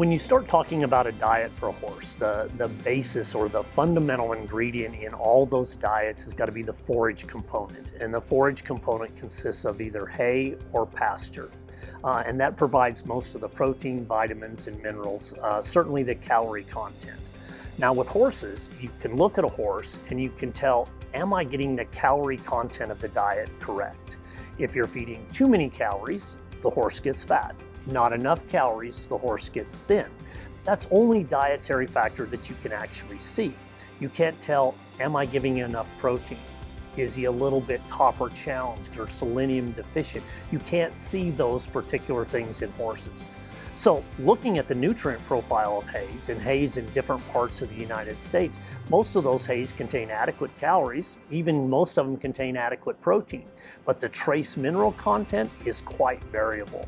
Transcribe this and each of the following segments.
When you start talking about a diet for a horse, the basis or the fundamental ingredient in all those diets has got to be the forage component. And the forage component consists of either hay or pasture. And that provides most of the protein, vitamins, and minerals, certainly the calorie content. Now with horses, you can look at a horse and you can tell, am I getting the calorie content of the diet correct? If you're feeding too many calories, the horse gets fat. Not enough calories, the horse gets thin. That's only dietary factor that you can actually see. You can't tell, am I giving enough protein? Is he a little bit copper challenged or selenium deficient? You can't see those particular things in horses. So looking at the nutrient profile of hays, and hays in different parts of the United States, most of those hays contain adequate calories, even most of them contain adequate protein, but the trace mineral content is quite variable.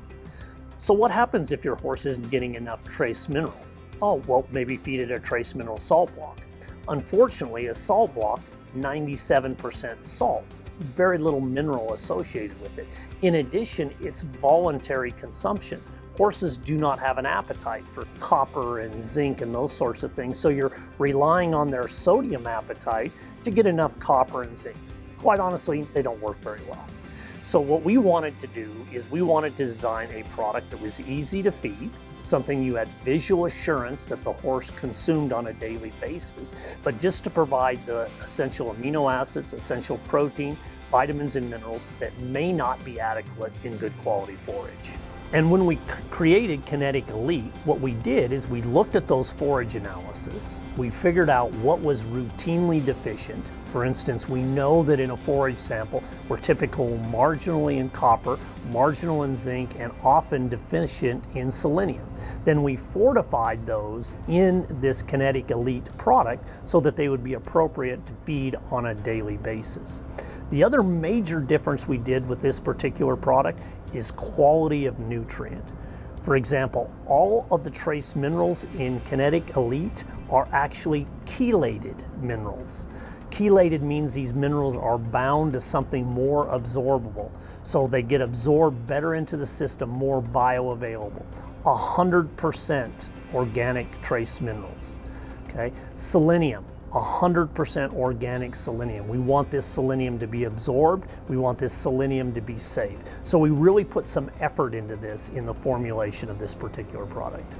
So what happens if your horse isn't getting enough trace mineral? Oh, well, maybe feed it a trace mineral salt block. Unfortunately, a salt block, 97% salt, very little mineral associated with it. In addition, it's voluntary consumption. Horses do not have an appetite for copper and zinc and those sorts of things, so you're relying on their sodium appetite to get enough copper and zinc. Quite honestly, they don't work very well. So what we wanted to do is we wanted to design a product that was easy to feed, something you had visual assurance that the horse consumed on a daily basis, but just to provide the essential amino acids, essential protein, vitamins, and minerals that may not be adequate in good quality forage. And when we created Kinetic Elite, what we did is we looked at those forage analysis. We figured out what was routinely deficient. For instance, we know that in a forage sample, we're typical marginally in copper, marginal in zinc, and often deficient in selenium. Then we fortified those in this Kinetic Elite product so that they would be appropriate to feed on a daily basis. The other major difference we did with this particular product is quality of nutrient. For example, all of the trace minerals in Kinetic Elite are actually chelated minerals. Chelated means these minerals are bound to something more absorbable, so they get absorbed better into the system, more bioavailable. 100% organic trace minerals. Okay, selenium. 100% organic selenium. We want this selenium to be absorbed. We want this selenium to be safe. So we really put some effort into this in the formulation of this particular product.